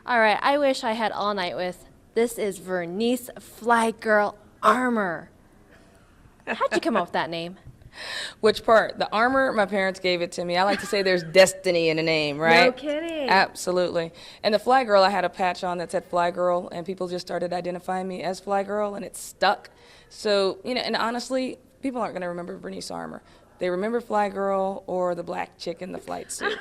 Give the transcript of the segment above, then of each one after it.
All right, I wish I had all night with, this is Vernice FlyGirl Armour. How'd you come up with that name? Which part? The armor, my parents gave it to me. I like to say there's destiny in the name, right? No kidding. Absolutely. And the Fly Girl, I had a patch on that said Fly Girl, and people just started identifying me as Fly Girl, and it stuck. So, you know, and honestly, people aren't going to remember Vernice Armour. They remember Fly Girl or the black chick in the flight suit.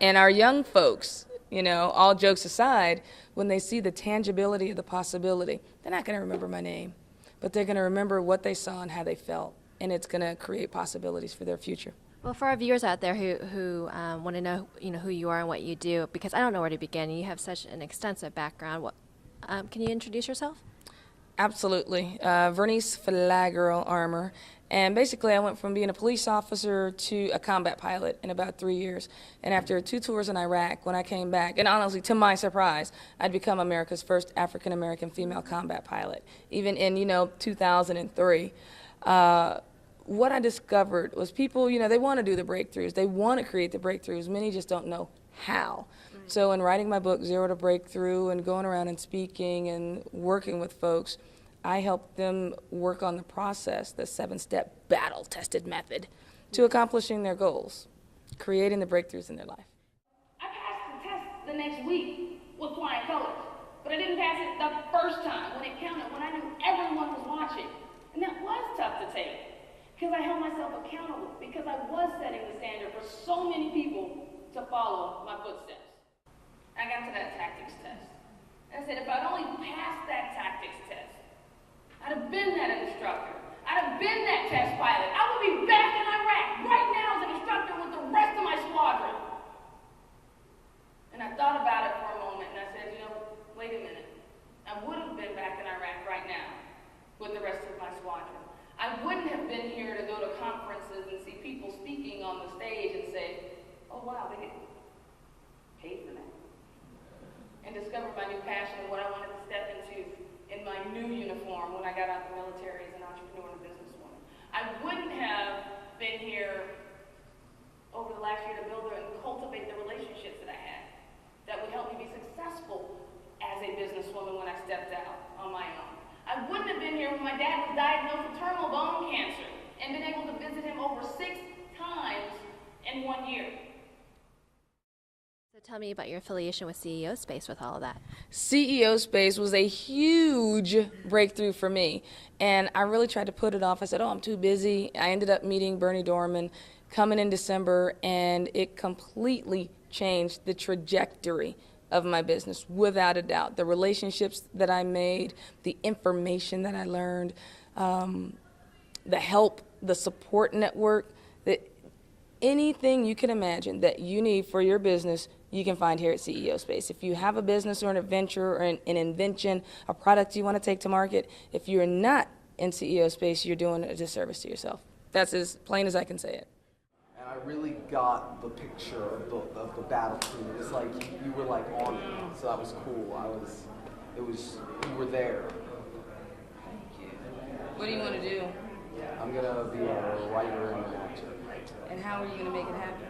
And our young folks, you know, all jokes aside, when they see the tangibility of the possibility, they're not going to remember my name, but they're going to remember what they saw and how they felt. And it's going to create possibilities for their future. Well, for our viewers out there who want to know, who you are and what you do, because I don't know where to begin. You have such an extensive background. Can you introduce yourself? Absolutely. Vernice FlyGirl Armour. And basically, I went from being a police officer to a combat pilot in about 3 years. And after 2 tours in Iraq, when I came back, and honestly, to my surprise, I'd become America's first African-American female combat pilot, even in, 2003. What I discovered was people, they want to do the breakthroughs. They want to create the breakthroughs. Many just don't know how. Right. So in writing my book, Zero to Breakthrough, and going around and speaking and working with folks, I help them work on the process, the 7-step battle-tested method to accomplishing their goals, creating the breakthroughs in their life. I passed the test the next week with flying colors, but I didn't pass it the first time when it counted, when I knew everyone was watching. And that was tough to take, because I held myself accountable, because I was setting the standard for so many people to follow my footsteps. I got to that tactics test. And I said, if I'd only passed that tactics test, I'd have been that instructor. I'd have been that test pilot. I would be back in Iraq right now as an instructor with the rest of my squadron. And I thought about it for a moment, and I said, wait a minute. I would have been back in Iraq right now with the rest of my squadron. I wouldn't have been here to go to conferences and see people speaking on the stage and say, oh wow, they get paid for that. And discover my new passion and what I wanted to step into in my new uniform when I got out of the military as an entrepreneur and businesswoman. I wouldn't have been here over the last year to build and cultivate the relationships that I had that would help me be successful as a businesswoman when I stepped out on my own. I wouldn't have been here when my dad was diagnosed with terminal bone cancer and been able to visit him over 6 times in 1 year. So tell me about your affiliation with CEO Space with all of that. CEO Space was a huge breakthrough for me, and I really tried to put it off. I said, I'm too busy. I ended up meeting Bernie Dorman coming in December, and it completely changed the trajectory of my business, without a doubt. The relationships that I made, the information that I learned, the help, the support network, anything you can imagine that you need for your business, you can find here at CEO Space. If you have a business or an adventure or an invention, a product you want to take to market, if you're not in CEO Space, you're doing a disservice to yourself. That's as plain as I can say it. And I really got the picture of the battlefield. It was like you were like on it, so that was cool. You were there. Thank you. What do you want to do? I'm gonna be a writer and an actor. And how are you going to make it happen?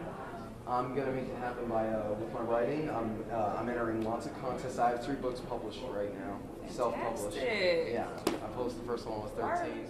I'm gonna make it happen with my writing. I'm entering lots of contests. I have 3 books published right now, self-published. Yeah, I posted the first one was 13.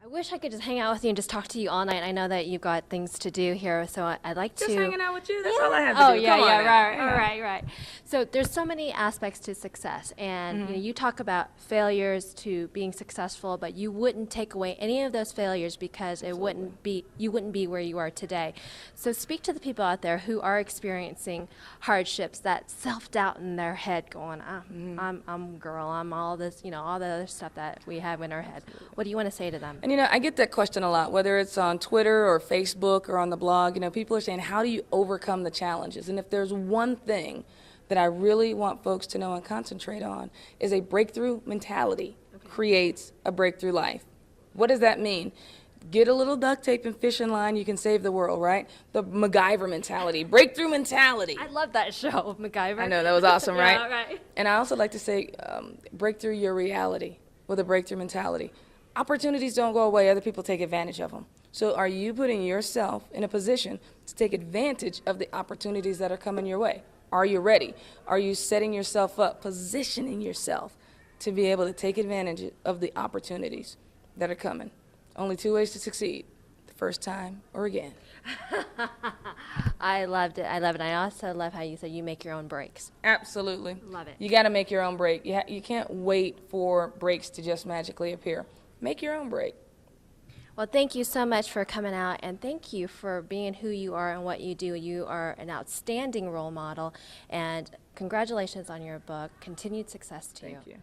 I wish I could just hang out with you and just talk to you all night. I know that you've got things to do here, so I'd like to... Just hanging out with you? That's all I have to do. Oh, yeah, Come on now. right. So there's so many aspects to success, and you talk about failures to being successful, but you wouldn't take away any of those failures because you wouldn't be where you are today. So speak to the people out there who are experiencing hardships, that self-doubt in their head going, I'm girl, I'm all this, all the other stuff that we have in our head. What do you want to say to them? And I get that question a lot, whether it's on Twitter or Facebook or on the blog. People are saying, how do you overcome the challenges? And if there's one thing that I really want folks to know and concentrate on, is a breakthrough mentality creates a breakthrough life. What does that mean? Get a little duct tape and fish in line, you can save the world, right? The MacGyver mentality, breakthrough mentality. I love that show, MacGyver. I know, that was awesome, right? Yeah, right. And I also like to say, break through your reality with a breakthrough mentality. Opportunities don't go away, other people take advantage of them. So are you putting yourself in a position to take advantage of the opportunities that are coming your way? Are you ready? Are you setting yourself up, positioning yourself to be able to take advantage of the opportunities that are coming? Only two ways to succeed: the first time or again. I loved it. I love it. I also love how you said you make your own breaks. Absolutely. Love it. You got to make your own break. You can't wait for breaks to just magically appear. Make your own break. Well, thank you so much for coming out, and thank you for being who you are and what you do. You are an outstanding role model, and congratulations on your book. Continued success to you. Thank you.